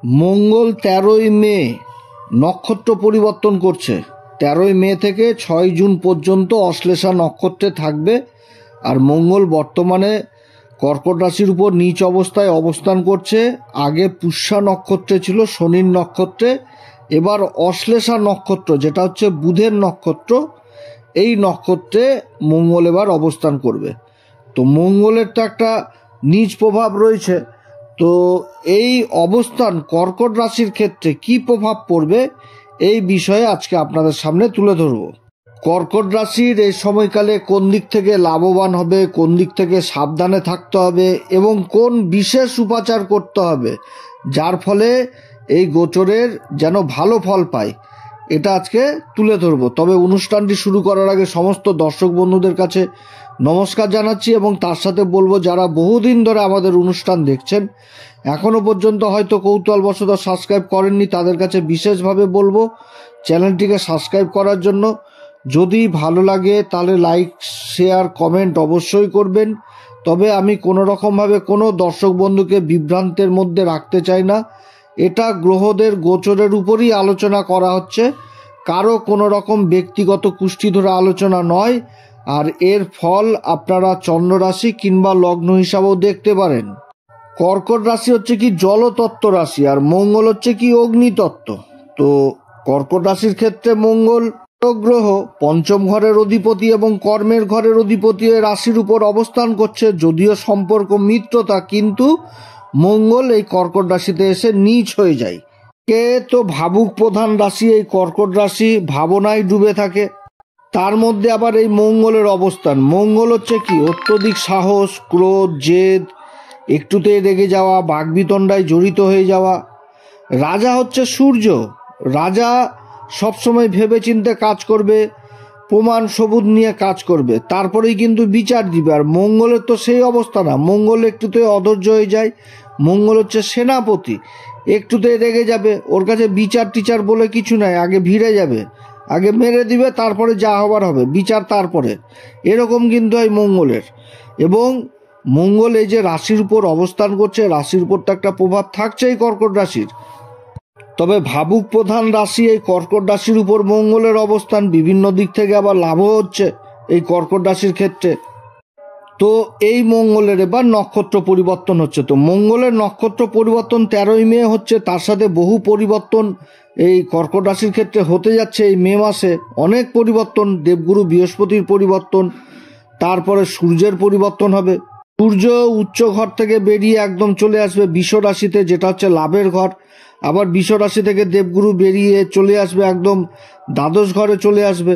মঙ্গল 13ই মে নক্ষত্র পরিবর্তন করছে। 13ই মে থেকে 6 জুন পর্যন্ত অশ্লেষা নক্ষত্রে থাকবে। আর মঙ্গল বর্তমানে কর্কট রাশির উপর নীচ অবস্থায় অবস্থান করছে। আগে পুষ্যা নক্ষত্রে ছিল, শনির নক্ষত্রে। এবার অশ্লেষা নক্ষত্র, যেটা হচ্ছে বুধের নক্ষত্র, এই নক্ষত্রে মঙ্গল এবার অবস্থান করবে। তো মঙ্গলের তো একটা নীচ প্রভাব রয়েছে। তো এই অবস্থান কর্কট রাশির ক্ষেত্রে কি প্রভাব পড়বে, এই বিষয়ে আজকে আপনাদের সামনে তুলে ধরব। কর্কট রাশির এই সময়কালে কোন দিক থেকে লাভবান হবে, কোন দিক থেকে সাবধানে থাকতে হবে এবং কোন বিশেষ উপাচার করতে হবে যার ফলে এই গোচরের যেন ভালো ফল পায়, এটা আজকে তুলে ধরব। তবে অনুষ্ঠানটি শুরু করার আগে সমস্ত দর্শক বন্ধুদের কাছে নমস্কার জানাচ্ছি এবং তার সাথে বলবো, যারা বহুদিন ধরে আমাদের অনুষ্ঠান দেখছেন, এখনো পর্যন্ত হয়তো কৌতূহলবশত সাবস্ক্রাইব করেননি, তাদের কাছে বিশেষভাবে বলবো চ্যানেলটিকে সাবস্ক্রাইব করার জন্য। যদি ভালো লাগে তাহলে লাইক, শেয়ার, কমেন্ট অবশ্যই করবেন। তবে আমি কোনো রকমভাবে কোনো দর্শক বন্ধুকে বিভ্রান্তের মধ্যে রাখতে চাই না। এটা গ্রহদের গোচরের উপরই আলোচনা করা হচ্ছে, কারো কোনো রকম ব্যক্তিগত কুষ্টি ধরে আলোচনা নয়। আর এর ফল আপনারা চন্দ্র রাশি কিংবা লগ্ন হিসাবেও দেখতে পারেন। কর্কট রাশি হচ্ছে কি জলতত্ত্ব রাশি, আর মঙ্গল হচ্ছে কি অগ্নিতত্ত্ব। তো কর্কট রাশির ক্ষেত্রে মঙ্গল গ্রহ পঞ্চম ঘরের অধিপতি এবং কর্মের ঘরের অধিপতি রাশির উপর অবস্থান করছে। যদিও সম্পর্ক মিত্রতা, কিন্তু মঙ্গল এই কর্কট রাশিতে এসে নীচ হয়ে যায়। কে তো ভাবুক প্রধান রাশি এই কর্কট রাশি, ভাবনায় ডুবে থাকে। তার মধ্যে আবার এই মঙ্গলের অবস্থান, মঙ্গল হচ্ছে কি অত্যধিক সাহস, ক্রোধ, জেদ, একটুতে রেগে যাওয়া, বাকবিতণ্ডায় জড়িত হয়ে যাওয়া। রাজা হচ্ছে সূর্য, রাজা সবসময় ভেবেচিন্তে কাজ করবে, প্রমাণ সবুত নিয়ে কাজ করবে, তারপরেই কিন্তু বিচার দিবে। আর মঙ্গলের তো সেই অবস্থা না, মঙ্গল একটুতে অধৈর্য হয়ে যায়। মঙ্গল হচ্ছে সেনাপতি, একটুতে রেগে যাবে, ওর কাছে বিচার টিচার বলে কিছু নাই, আগে ভিড়ে যাবে, আগে মেরে দিবে, তারপরে যা হবার হবে, বিচার তারপরে। এরকম কিন্তু হয় মঙ্গলের। এবং মঙ্গল এই যে রাশির উপর অবস্থান করছে, রাশির উপর তো একটা প্রভাব থাকছেই কর্কট রাশির। তবে ভাবুক প্রধান রাশি এই কর্কট রাশির উপর মঙ্গলের অবস্থান, বিভিন্ন দিক থেকে আবার লাভও হচ্ছে এই কর্কট রাশির ক্ষেত্রে। তো এই মঙ্গলের এবার নক্ষত্র পরিবর্তন হচ্ছে। তো মঙ্গলের নক্ষত্র পরিবর্তন 13ই মে হচ্ছে, তার সাথে বহু পরিবর্তন এই কর্কট রাশির ক্ষেত্রে হতে যাচ্ছে। এই মে মাসে অনেক পরিবর্তন, দেবগুরু বৃহস্পতির পরিবর্তন, তারপরে সূর্যের পরিবর্তন হবে। সূর্য উচ্চ ঘর থেকে বেরিয়ে একদম চলে আসবে বৃষ রাশিতে, যেটা হচ্ছে লাভের ঘর। আবার বৃষ রাশি থেকে দেবগুরু বেরিয়ে চলে আসবে একদম দ্বাদশ ঘরে চলে আসবে।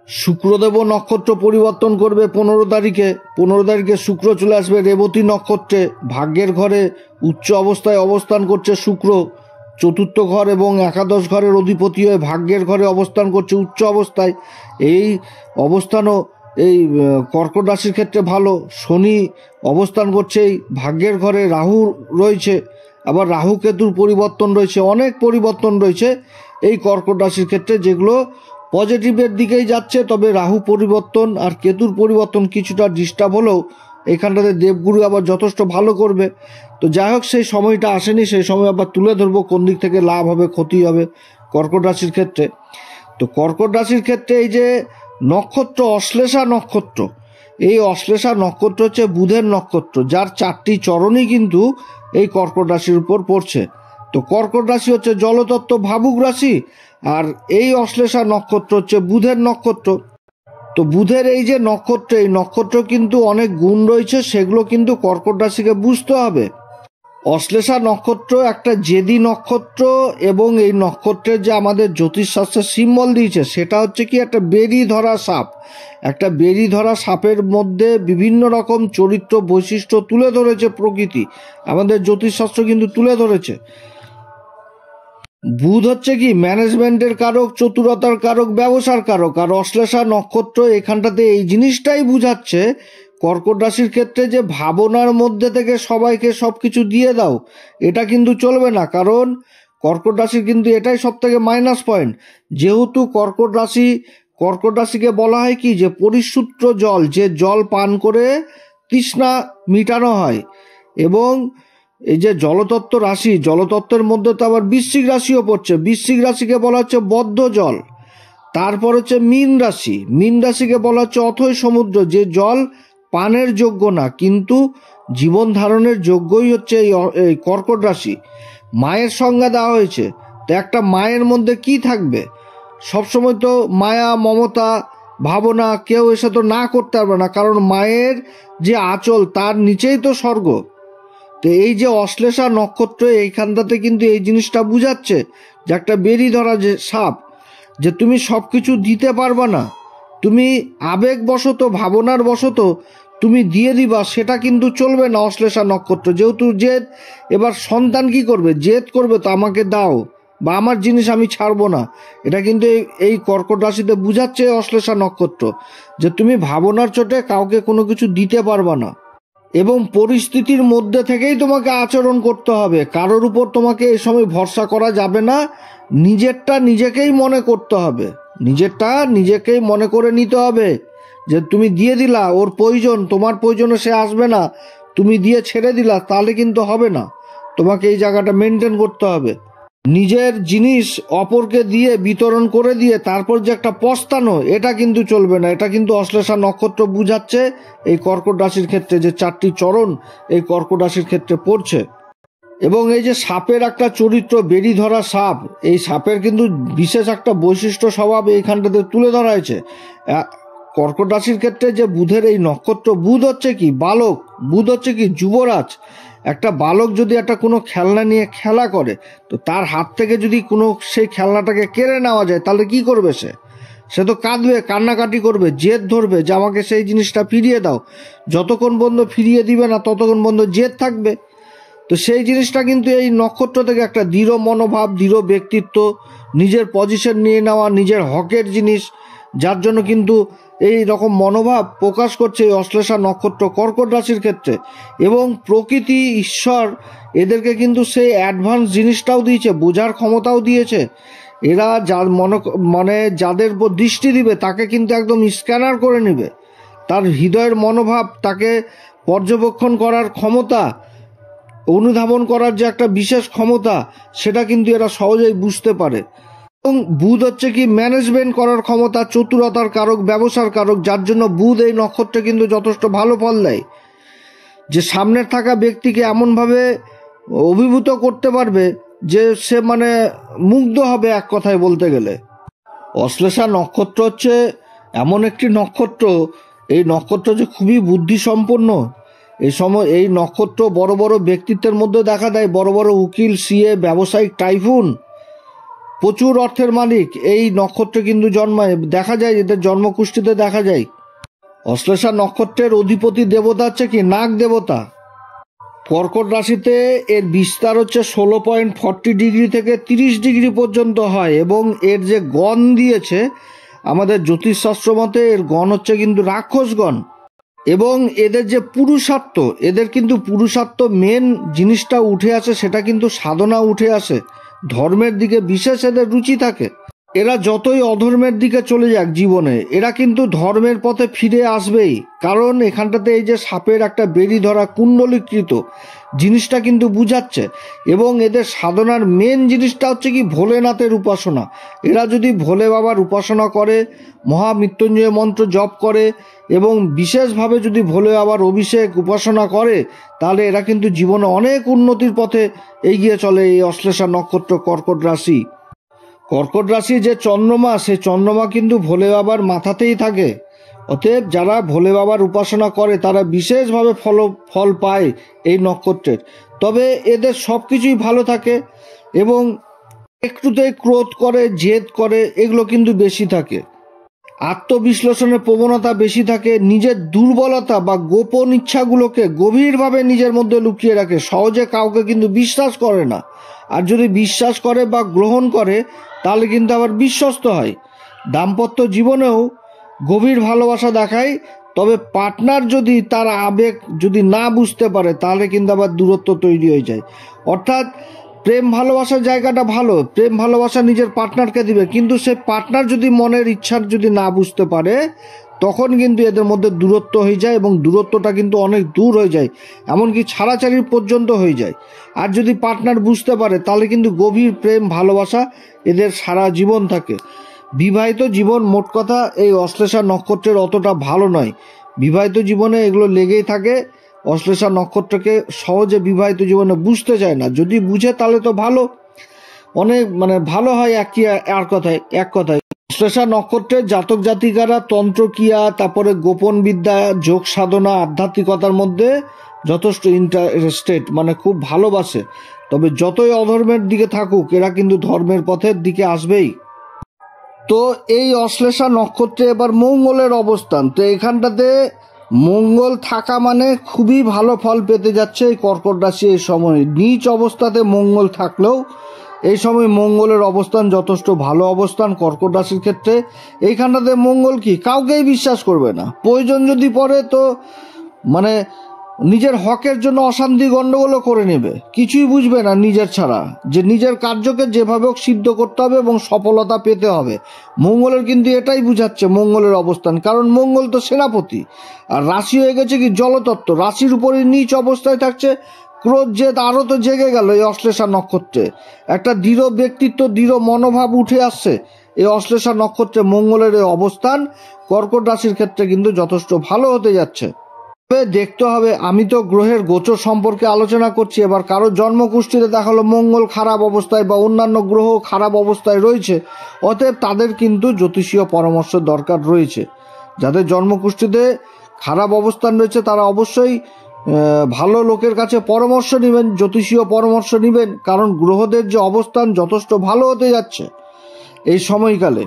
শুক্রদেবও নক্ষত্র পরিবর্তন করবে 15 তারিখে। 15 তারিখে শুক্র চলে আসবে রেবতী নক্ষত্রে, ভাগ্যের ঘরে উচ্চ অবস্থায় অবস্থান করছে শুক্র। চতুর্থ ঘর এবং একাদশ ঘরের অধিপতি হয়ে ভাগ্যের ঘরে অবস্থান করছে উচ্চ অবস্থায়। এই অবস্থানও এই কর্কট রাশির ক্ষেত্রে ভালো। শনি অবস্থান করছে এই ভাগ্যের ঘরে, রাহু রয়েছে, আবার রাহু কেতুর পরিবর্তন রয়েছে, অনেক পরিবর্তন রয়েছে এই কর্কট রাশির ক্ষেত্রে, যেগুলো পজিটিভের দিকেই যাচ্ছে। তবে রাহু পরিবর্তন আর কেতুর পরিবর্তন কিছুটা ডিস্টার্ব হলেও এখানটাতে দেবগুরু আবার যথেষ্ট ভালো করবে। তো যাই হোক, সেই সময়টা আসেনি, সেই সময় আবার তুলে ধরবো কোন দিক থেকে লাভ হবে, ক্ষতি হবে কর্কট রাশির ক্ষেত্রে। তো কর্কট রাশির ক্ষেত্রে এই যে নক্ষত্র অশ্লেষা নক্ষত্র, এই অশ্লেষা নক্ষত্র হচ্ছে বুধের নক্ষত্র, যার 4টি চরণই কিন্তু এই কর্কট রাশির উপর পড়ছে। তো কর্কট রাশি হচ্ছে জলতত্ত্ব ভাবুক রাশি, আর এই অশ্লেষা নক্ষত্র হচ্ছে বুধের নক্ষত্র। তো বুধের এই যে নক্ষত্র, এই নক্ষত্র কিন্তু অনেক গুণ রয়েছে, সেগুলো কিন্তু কর্কট রাশিকে বুঝতে হবে। অশ্লেষা নক্ষত্র একটা জেদি নক্ষত্র, এবং এই নক্ষত্রের যে আমাদের জ্যোতিষশাস্ত্রের সিম্বল দিয়েছে সেটা হচ্ছে কি একটা বেরি ধরা সাপ। একটা বেরি ধরা সাপের মধ্যে বিভিন্ন রকম চরিত্র বৈশিষ্ট্য তুলে ধরেছে প্রকৃতি, আমাদের জ্যোতিষশাস্ত্র কিন্তু তুলে ধরেছে। বুধ হচ্ছে কি ম্যানেজমেন্টের কারক, চতুরতার কারক, ব্যবসার কারক। আর অশ্লেষা নক্ষত্র এখানটাতে এই জিনিসটাই বুঝাচ্ছে কর্কট রাশির ক্ষেত্রে যে ভাবনার মধ্যে থেকে সবাইকে সবকিছু দিয়ে দাও, এটা কিন্তু চলবে না। কারণ কর্কট রাশির কিন্তু এটাই সব থেকে মাইনাস পয়েন্ট। যেহেতু কর্কট রাশিকে বলা হয় কি যে পরিশুত্র জল, যে জল পান করে তৃষ্ণা মিটানো হয়, এবং এই যে জলতত্ত্ব রাশি, জলতত্ত্বের মধ্যে তো আবার বৃশ্চিক রাশিও পড়ছে। বৃশ্চিক রাশিকে বলা হচ্ছে বদ্ধ জল। তারপর হচ্ছে মীন রাশি, মীন রাশিকে বলা হচ্ছে অথৈ সমুদ্র, যে জল পানের যোগ্য না কিন্তু জীবন ধারণের যোগ্যই হচ্ছে এই কর্কট রাশি। মায়ের সংজ্ঞা দেওয়া হয়েছে, তো একটা মায়ের মধ্যে কি থাকবে? সবসময় তো মায়া মমতা ভাবনা কেউ এসে তো না করতে পারবে না, কারণ মায়ের যে আঁচল তার নিচেই তো স্বর্গ। তো এই যে অশ্লেষা নক্ষত্র, এইখানটাতে কিন্তু এই জিনিসটা বুঝাচ্ছে যে একটা বেরি ধরা যে সাপ, যে তুমি সব কিছু দিতে পারবা না, তুমি আবেগবশত ভাবনার বশত তুমি দিয়ে দিবা, সেটা কিন্তু চলবে না। অশ্লেষা নক্ষত্র যেহেতু জেদ, এবার সন্তান কি করবে? জেদ করবে তো আমাকে দাও বা আমার জিনিস আমি ছাড়বো না। এটা কিন্তু এই কর্কট রাশিতে বুঝাচ্ছে অশ্লেষা নক্ষত্র, যে তুমি ভাবনার চোটে কাউকে কোনো কিছু দিতে পারবা না এবং পরিস্থিতির মধ্যে থেকেই তোমাকে আচরণ করতে হবে। কারোর উপর তোমাকে এই সময় ভরসা করা যাবে না। নিজেরটা নিজেকেই মনে করতে হবে, নিজেরটা নিজেকেই মনে করে নিতে হবে যে তুমি দিয়ে দিলা, ওর প্রয়োজন, তোমার প্রয়োজনে সে আসবে না, তুমি দিয়ে ছেড়ে দিলা, তাহলে কিন্তু হবে না। তোমাকে এই জায়গাটা মেনটেন করতে হবে। নিজের জিনিস অপরকে দিয়ে বিতরণ করে দিয়ে তারপর যে একটা পস্তানো, এটা কিন্তু চলবে না। এটা কিন্তু অশ্লেষা নক্ষত্র বুঝাচ্ছে এই কর্কট রাশির ক্ষেত্রে, যে 4টি চরণ এই কর্কট রাশির ক্ষেত্রে পড়ছে। এবং এই যে সাপের একটা চরিত্র, বেরি ধরা সাপ, এই সাপের কিন্তু বিশেষ একটা বৈশিষ্ট্য স্বভাব এইখানটাতে তুলে ধরা হয়েছে। কর্কট রাশির ক্ষেত্রে যে বুধের এই নক্ষত্র, বুধ হচ্ছে কি বালক, বুধ হচ্ছে কি যুবরাজ। একটা বালক যদি একটা কোনো খেলনা নিয়ে খেলা করে, তো তার হাত থেকে যদি কোনো সেই খেলনাটাকে কেড়ে নেওয়া যায়, তাহলে কি করবে? সে তো কাঁদবে, কান্নাকাটি করবে, জেদ ধরবে যে আমাকে সেই জিনিসটা ফিরিয়ে দাও। যতক্ষণ পর্যন্ত ফিরিয়ে দিবে না ততক্ষণ পর্যন্ত জেদ থাকবে। তো সেই জিনিসটা কিন্তু এই নক্ষত্র থেকে একটা দৃঢ় মনোভাব, দৃঢ় ব্যক্তিত্ব, নিজের পজিশন নিয়ে নেওয়া, নিজের হকের জিনিস, যার জন্য কিন্তু এই রকম মনোভাব প্রকাশ করছে এই অশ্লেষা নক্ষত্র কর্কট রাশির ক্ষেত্রে। এবং প্রকৃতি ঈশ্বর এদেরকে কিন্তু সেই অ্যাডভান্স জিনিসটাও দিয়েছে, বোঝার ক্ষমতাও দিয়েছে। এরা যার মানে যাদের উপর দৃষ্টি দিবে তাকে কিন্তু একদম স্ক্যানার করে নেবে। তার হৃদয়ের মনোভাব, তাকে পর্যবেক্ষণ করার ক্ষমতা, অনুধাবন করার যে একটা বিশেষ ক্ষমতা, সেটা কিন্তু এরা সহজেই বুঝতে পারে। এবং বুধ হচ্ছে কি ম্যানেজমেন্ট করার ক্ষমতা, চতুরতার কারক, ব্যবসার কারক, যার জন্য বুধ এই নক্ষত্রে কিন্তু যথেষ্ট ভালো ফল দেয়। যে সামনের থাকা ব্যক্তিকে এমনভাবে অভিভূত করতে পারবে যে সে মানে মুগ্ধ হবে, এক কথায় বলতে গেলে। অশ্লেষা নক্ষত্র হচ্ছে এমন একটি নক্ষত্র, এই নক্ষত্র যে খুবই বুদ্ধিসম্পন্ন। এই সময় এই নক্ষত্র বড় বড় ব্যক্তিত্বের মধ্যে দেখা দেয়, বড় বড় উকিল, সিএ, ব্যবসায়িক টাইফুন, প্রচুর অর্থের মালিক এই নক্ষত্রে কিন্তু জন্মায়। দেখা যায় এদের জন্মকুষ্ঠিতে দেখা যায়। অশ্লেষা নক্ষত্রের অধিপতি দেবতা হচ্ছে কি নাগ দেবতা। কর্কট রাশিতে এর বিস্তার হচ্ছে 16.40 ডিগ্রি থেকে 30 ডিগ্রি পর্যন্ত হয়। এবং এর যে গণ দিয়েছে আমাদের জ্যোতিষশাস্ত্র মতে, এর গণ হচ্ছে কিন্তু রাক্ষসগণ। এবং এদের যে পুরুষার্থ, এদের কিন্তু পুরুষার্থ মেন জিনিসটা উঠে আসে, সেটা কিন্তু সাধনা উঠে আসে, ধর্মের দিকে বিশেষ এদের রুচি থাকে। এরা যতই অধর্মের দিকে চলে যাক জীবনে, এরা কিন্তু ধর্মের পথে ফিরে আসবেই। কারণ এখানটাতে এই যে সাপের একটা বেরি ধরা কুণ্ডলীকৃত জিনিসটা কিন্তু বুঝাচ্ছে। এবং এদের সাধনার মেন জিনিসটা হচ্ছে কি ভোলেনাথের উপাসনা। এরা যদি ভোলে বাবার উপাসনা করে, মহামৃত্যুঞ্জয় মন্ত্র জপ করে এবং বিশেষভাবে যদি ভোলে বাবার অভিষেক উপাসনা করে, তাহলে এরা কিন্তু জীবনে অনেক উন্নতির পথে এগিয়ে চলে। এই অশ্লেষা নক্ষত্র কর্কট রাশি, কর্কট রাশি যে চন্দ্রমা, সেই চন্দ্রমা কিন্তু ভোলে বাবার মাথাতেই থাকে। অতএব যারা ভোলে বাবার উপাসনা করে তারা বিশেষভাবে ফল পায় এই নক্ষত্রের। তবে এদের সব কিছুই ভালো থাকে এবং একটুতেই ক্রোধ করে, জেদ করে, এগুলো কিন্তু বেশি থাকে। আত্মবিশ্লেষণের প্রবণতা বেশি থাকে। নিজের দুর্বলতা বা গোপন ইচ্ছাগুলোকে গভীরভাবে নিজের মধ্যে লুকিয়ে রাখে, সহজে কাউকে কিন্তু বিশ্বাস করে না। আর যদি বিশ্বাস করে বা গ্রহণ করে তাহলে কিন্তু আবার বিশ্বস্ত হয়। দাম্পত্য জীবনেও গভীর ভালোবাসা দেখায়, তবে পার্টনার যদি তার আবেগ যদি না বুঝতে পারে তাহলে কিন্তু আবার দূরত্ব তৈরি হয়ে যায়। অর্থাৎ প্রেম ভালোবাসার জায়গাটা ভালো, প্রেম ভালোবাসা নিজের পার্টনারকে দিবে, কিন্তু সে পার্টনার যদি মনের ইচ্ছার যদি না বুঝতে পারে তখন কিন্তু এদের মধ্যে দূরত্ব হয়ে যায় এবং দূরত্বটা কিন্তু অনেক দূর হয়ে যায়, এমনকি ছাড়াছাড়ি পর্যন্ত হয়ে যায়। আর যদি পার্টনার বুঝতে পারে তাহলে কিন্তু গভীর প্রেম ভালোবাসা এদের সারা জীবন থাকে। বিবাহিত জীবন মোট কথা এই অশ্লেষা নক্ষত্রের অতটা ভালো নয়। বিবাহিত জীবনে এগুলো লেগেই থাকে। অশ্লেষা নক্ষত্রকে সহজে বিবাহিত জীবনে বুঝতে চায় না, যদি বুঝে তাহলে তো ভালো, অনেক ভালো হয়। এক কথায় অশ্লেষা নক্ষত্রের জাতক জাতিকারা তন্ত্রক্রিয়া, তারপরে গোপন বিদ্যা, যোগ সাধনা, আধ্যাত্মিকতার মধ্যে যথেষ্ট ইন্টারেস্টেড, খুব ভালোবাসে। তবে যতই অধর্মের দিকে থাকুক এরা কিন্তু ধর্মের পথের দিকে আসবেই। তো এই অশ্লেষা নক্ষত্রে এবার মঙ্গলের অবস্থান, তো এখানটাতে মঙ্গল থাকা খুবই ভালো ফল পেতে যাচ্ছে এই কর্কট রাশি। এই সময় নিচ অবস্থাতে মঙ্গল থাকলেও এই সময় মঙ্গলের অবস্থান যথেষ্ট ভালো অবস্থান কর্কট রাশির ক্ষেত্রে। এইখানটাতে মঙ্গল কি কাউকেই বিশ্বাস করবে না, প্রয়োজন যদি পড়ে তো নিজের হকের জন্য অশান্তি গণ্ডগোলও করে নেবে, কিছুই বুঝবে না নিজের ছাড়া, যে নিজের কার্যকে যেভাবে হোক সিদ্ধ করতে হবে এবং সফলতা পেতে হবে। মঙ্গলের কিন্তু এটাই বুঝাচ্ছে মঙ্গলের অবস্থান, কারণ মঙ্গল তো সেনাপতি আর রাশি হয়ে গেছে কি জলতত্ত্ব, রাশির উপরে নিচ অবস্থায় থাকছে। ক্রোধ জেদ আরও তো জেগে গেল এই অশ্লেষা নক্ষত্রে, একটা দৃঢ় ব্যক্তিত্ব দৃঢ় মনোভাব উঠে আসছে এই অশ্লেষা নক্ষত্রে। মঙ্গলের এই অবস্থান কর্কট রাশির ক্ষেত্রে কিন্তু যথেষ্ট ভালো হতে যাচ্ছে। দেখতে হবে, আমি তো গ্রহের গোচর সম্পর্কে আলোচনা করছি, এবার কারো জন্মকুষ্ঠিতে দেখালো মঙ্গল খারাপ অবস্থায় বা অন্যান্য গ্রহ খারাপ অবস্থায় রয়েছে, অতএব তাদের কিন্তু জ্যোতিষীয় পরামর্শ দরকার রয়েছে। যাদের জন্মকুষ্ঠিতে খারাপ অবস্থান রয়েছে তারা অবশ্যই ভালো লোকের কাছে পরামর্শ নেবেন, জ্যোতিষীয় পরামর্শ নেবেন, কারণ গ্রহদের যে অবস্থান যথেষ্ট ভালো হতে যাচ্ছে এই সময়কালে।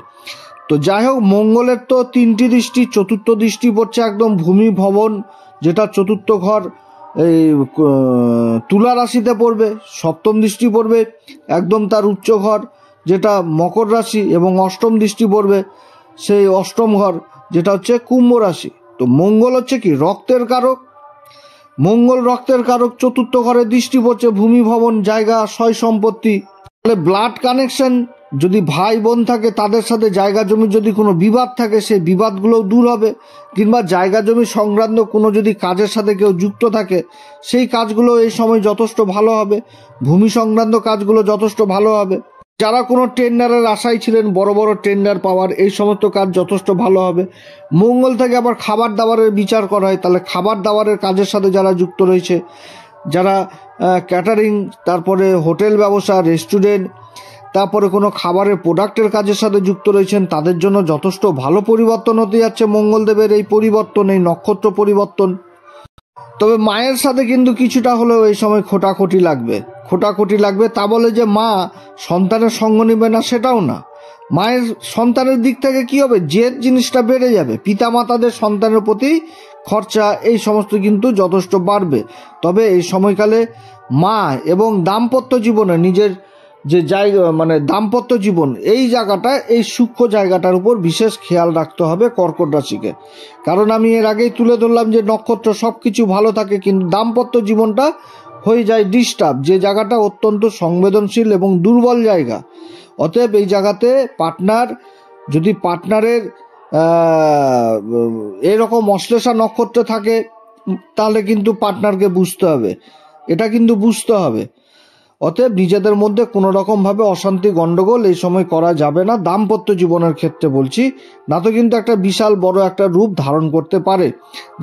তো যাই হোক, মঙ্গলের তো 3টি দৃষ্টি, চতুর্থ দৃষ্টি পড়ছে একদম ভূমি ভবন, যেটা চতুর্থ ঘর এই তুলা রাশিতে পড়বে। সপ্তম দৃষ্টি পড়বে একদম তার উচ্চ ঘর, যেটা মকর রাশি, এবং অষ্টম দৃষ্টি পড়বে সেই অষ্টম ঘর, যেটা হচ্ছে কুম্ভ রাশি। তো মঙ্গল হচ্ছে কি রক্তের কারক, মঙ্গল রক্তের কারক, চতুর্থ ঘরে দৃষ্টি পড়ছে, ভূমি ভবন জায়গা সয় সম্পত্তি। তাহলে ব্লাড কানেকশন, যদি ভাই বোন থাকে তাদের সাথে জায়গা জমি যদি কোনো বিবাদ থাকে সেই বিবাদগুলোও দূর হবে, কিংবা জায়গা জমি সংক্রান্ত কোনো যদি কাজের সাথে কেউ যুক্ত থাকে সেই কাজগুলো এই সময় যথেষ্ট ভালো হবে। ভূমি সংক্রান্ত কাজগুলো যথেষ্ট ভালো হবে। যারা কোনো টেন্ডারের আশায় ছিলেন বড় বড় টেন্ডার পাওয়ার, এই সমস্ত কাজ যথেষ্ট ভালো হবে। মঙ্গল থেকে আবার খাবার দাবারের বিচার করা হয়, তাহলে খাবার দাবারের কাজের সাথে যারা যুক্ত রয়েছে, যারা ক্যাটারিং, তারপরে হোটেল ব্যবসা, রেস্টুরেন্ট, তারপরে কোনো খাবারের প্রোডাক্টের কাজের সাথে যুক্ত রয়েছেন, তাদের জন্য যথেষ্ট ভালো পরিবর্তন হতে যাচ্ছে মঙ্গলদেবের এই পরিবর্তন, এই নক্ষত্র পরিবর্তন। তবে মায়ের সাথে কিন্তু কিছুটা হলেও এই সময় খোটাখুটি লাগবে। তা বলে যে মা সন্তানের সঙ্গ নেবে না সেটাও না। মায়ের সন্তানের দিক থেকে কি হবে, জেদ জিনিসটা বেড়ে যাবে, পিতামাতাদের সন্তানের প্রতি খরচা এই সমস্ত কিন্তু যথেষ্ট বাড়বে। তবে এই সময়কালে মা এবং দাম্পত্য জীবনে নিজের যে জায়গা দাম্পত্য জীবন, এই জায়গাটা, এই সূক্ষ্ম জায়গাটার উপর বিশেষ খেয়াল রাখতে হবে কর্কট রাশিকে। কারণ আমি এর আগেই তুলে ধরলাম যে নক্ষত্র সব কিছু ভালো থাকে কিন্তু দাম্পত্য জীবনটা হয়ে যায় ডিস্টার্ব, যে জায়গাটা অত্যন্ত সংবেদনশীল এবং দুর্বল জায়গা। অতএব এই জায়গাতে যদি পার্টনারের এরকম অশ্লেষা নক্ষত্রে থাকে তাহলে কিন্তু পার্টনারকে বুঝতে হবে, এটা কিন্তু বুঝতে হবে। অতএব নিজেদের মধ্যে কোনো রকমভাবে অশান্তি গণ্ডগোল এই সময় করা যাবে না, দাম্পত্য জীবনের ক্ষেত্রে বলছি, না তো কিন্তু একটা বিশাল বড় একটা রূপ ধারণ করতে পারে।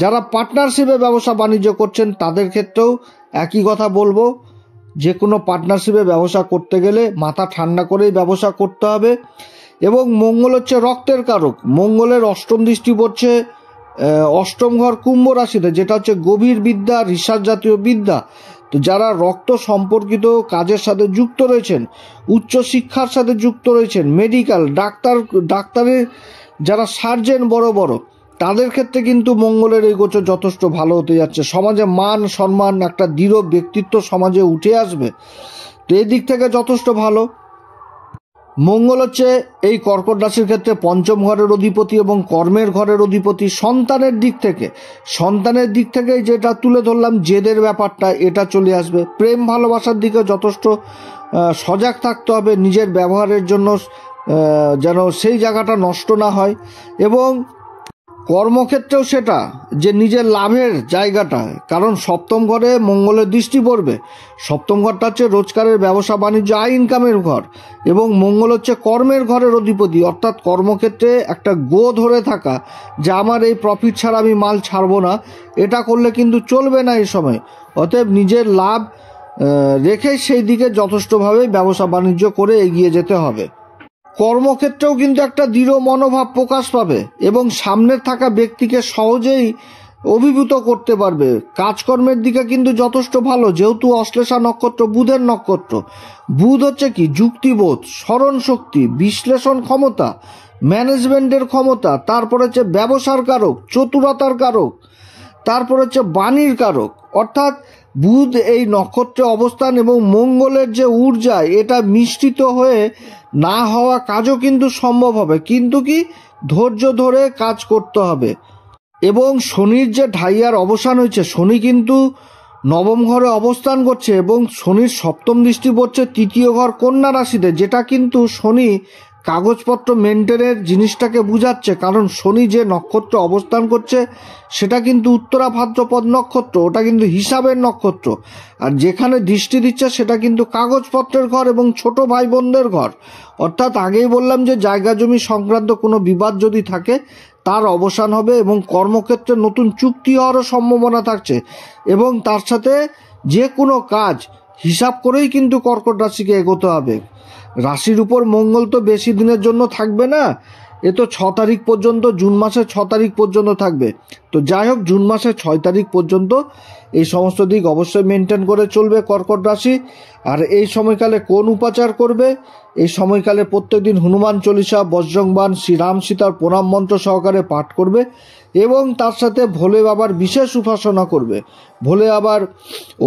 যারা পার্টনারশিপে ব্যবসা বাণিজ্য করছেন তাদের ক্ষেত্রেও একই কথা বলবো, যে কোনো পার্টনারশিপে ব্যবসা করতে গেলে মাথা ঠান্ডা করেই ব্যবসা করতে হবে। এবং মঙ্গল হচ্ছে রক্তের কারক, মঙ্গলের অষ্টম দৃষ্টি পড়ছে অষ্টম ঘর কুম্ভ রাশিতে, যেটা হচ্ছে গভীর বিদ্যা, রিসার্চ জাতীয় বিদ্যা। তো যারা রক্ত সম্পর্কিত কাজের সাথে যুক্ত রয়েছেন, উচ্চ শিক্ষার সাথে যুক্ত রয়েছেন, মেডিকেল ডাক্তারের যারা সার্জেন বড় বড়, তাদের ক্ষেত্রে কিন্তু মঙ্গলের এই গোচর যথেষ্ট ভালো হতে যাচ্ছে। সমাজে মান সম্মান, একটা দৃঢ় ব্যক্তিত্ব সমাজে উঠে আসবে। তো এই দিক থেকে যথেষ্ট ভালো। মঙ্গল হচ্ছে এই কর্কট রাশির ক্ষেত্রে পঞ্চম ঘরের অধিপতি এবং কর্মের ঘরের অধিপতি। সন্তানের দিক থেকে যেটা তুলে ধরলাম জেদের ব্যাপারটা, এটা চলে আসবে। প্রেম ভালোবাসার দিকে যথেষ্ট সজাগ থাকতে হবে, নিজের ব্যবহারের জন্য যেন সেই জায়গাটা নষ্ট না হয়। এবং কর্মক্ষেত্রেও সেটা, যে নিজের লাভের জায়গাটা, কারণ সপ্তম ঘরে মঙ্গলের দৃষ্টি পড়বে। সপ্তম ঘরটা হচ্ছে রোজগারের, ব্যবসা বাণিজ্য, আয় ইনকামের ঘর, এবং মঙ্গল হচ্ছে কর্মের ঘরের অধিপতি। অর্থাৎ কর্মক্ষেত্রে একটা গো ধরে থাকা, যে আমার এই প্রফিট ছাড়া আমি মাল ছাড়বো না, এটা করলে কিন্তু চলবে না এই সময়। অতএব নিজের লাভ রেখে সেই দিকে যথেষ্টভাবে ব্যবসা বাণিজ্য করে এগিয়ে যেতে হবে। কর্মক্ষেত্রেও কিন্তু একটা দৃঢ় মনোভাব প্রকাশ পাবে এবং সামনের থাকা ব্যক্তিকে সহজেই অভিভূত করতে পারবে। কাজকর্মের দিকে কিন্তু যথেষ্ট ভালো, যেহেতু অশ্লেষা নক্ষত্র বুধের নক্ষত্র। বুধ হচ্ছে কি, যুক্তিবোধ, স্মরণ শক্তি, বিশ্লেষণ ক্ষমতা, ম্যানেজমেন্টের ক্ষমতা, তারপর হচ্ছে ব্যবসার কারক, চতুরতার কারক, তারপর হচ্ছে বাণীর কারক। অর্থাৎ বুধ এই নক্ষত্রে অবস্থান এবং মঙ্গলের যে ঊর্জা, এটা মিশ্রিত হয়ে না হওয়া কাজও কিন্তু সম্ভব হবে, কিন্তু কি ধৈর্য ধরে কাজ করতে হবে। এবং শনির যে ঢাইয়ার অবসান হয়েছে, শনি কিন্তু নবম ঘরে অবস্থান করছে এবং শনির সপ্তম দৃষ্টি পড়ছে তৃতীয় ঘর কন্যা রাশিতে, যেটা কিন্তু শনি কাগজপত্র মেনটেনের জিনিসটাকে বুঝাচ্ছে। কারণ শনি যে নক্ষত্র অবস্থান করছে সেটা কিন্তু উত্তরা ভাদ্রপদ নক্ষত্র, ওটা কিন্তু হিসাবের নক্ষত্র। আর যেখানে দৃষ্টি দিচ্ছে সেটা কিন্তু কাগজপত্রের ঘর এবং ছোট ভাই বোনদের ঘর। অর্থাৎ আগেই বললাম যে জায়গা জমি সংক্রান্ত কোনো বিবাদ যদি থাকে তার অবসান হবে এবং কর্মক্ষেত্রে নতুন চুক্তি হওয়ারও সম্ভাবনা থাকছে। এবং তার সাথে যে কোনো কাজ হিসাব করেই কিন্তু কর্কট রাশিকে এগোতে হবে। রাশির উপর মঙ্গল তো বেশি দিনের জন্য থাকবে না, এ তো 6 তারিখ পর্যন্ত, জুন মাসের 6 তারিখ পর্যন্ত থাকবে। তো যাই হোক, জুন মাসের 6 তারিখ পর্যন্ত এই সমস্ত দিক অবশ্যই মেনটেন করে চলবে কর্কট রাশি। আর এই সময়কালে কোন উপাচার করবে? এই সময়কালে প্রত্যেকদিন হনুমান চল্লিশা, বজরং বাণ, শ্রীরাম সীতার প্রণাম মন্ত্র সহকারে পাঠ করবে এবং তার সাথে ভোলে বাবার বিশেষ উপাসনা করবে। ভোলে বাবার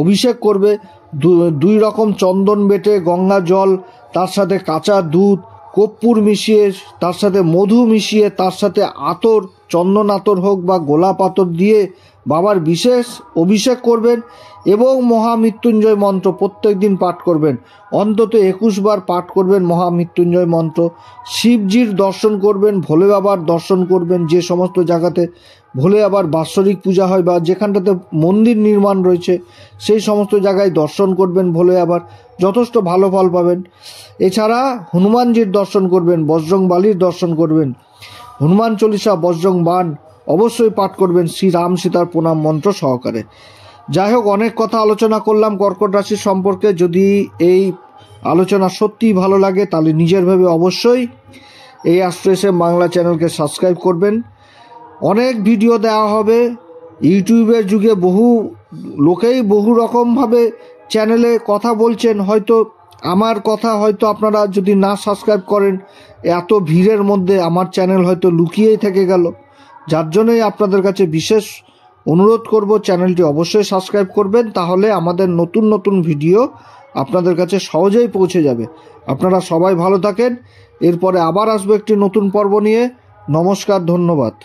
অভিষেক করবে, 2 রকম চন্দন বেটে, গঙ্গা জল, তার সাথে কাঁচা দুধ, কর্পূর মিশিয়ে, তার সাথে মধু মিশিয়ে, তার সাথে আতর, চন্দন আতর হোক বা গোলাপ আতর দিয়ে বাবার বিশেষ অভিষেক করবেন এবং মহামৃত্যুঞ্জয় মন্ত্র প্রত্যেক দিন পাঠ করবেন। অন্তত 21 বার পাঠ করবেন মহামৃত্যুঞ্জয় মন্ত্র। শিবজির দর্শন করবেন, ভোলে বাবার দর্শন করবেন। যে সমস্ত জায়গাতে ভোলে বাবার বাৎসরিক পূজা হয় বা যেখানটাতে মন্দির নির্মাণ রয়েছে সেই সমস্ত জায়গায় দর্শন করবেন ভোলে বাবার, যথেষ্ট ভালো ফল পাবেন। এছাড়া হনুমানজির দর্শন করবেন, বজরং বালির দর্শন করবেন, হনুমান চল্লিশা, বজরং বাণ অবশ্যই পাঠ করবেন শ্রীরাম সীতার প্রণাম মন্ত্র সহকারে। যাই হোক, অনেক কথা আলোচনা করলাম কর্কট রাশি সম্পর্কে। যদি এই আলোচনা সত্যিই ভালো লাগে তাহলে নিজের ভেবে অবশ্যই এই অ্যাস্ট্রো বাংলা চ্যানেলকে সাবস্ক্রাইব করবেন। অনেক ভিডিও দেওয়া হবে। ইউটিউবের যুগে বহু লোকেই বহু রকমভাবে চ্যানেলে কথা বলছেন, হয়তো আমার কথা হয়তো আপনারা যদি না সাবস্ক্রাইব করেন, এত ভিড়ের মধ্যে আমার চ্যানেল হয়তো লুকিয়েই থেকে গেল। যার জন্যই আপনাদের কাছে বিশেষ অনুরোধ করব, চ্যানেলটি অবশ্যই সাবস্ক্রাইব করবেন, তাহলে আমাদের নতুন নতুন ভিডিও আপনাদের কাছে সহজেই পৌঁছে যাবে। আপনারা সবাই ভালো থাকেন। এরপরে আবার আসবো একটি নতুন পর্ব নিয়ে। নমস্কার, ধন্যবাদ।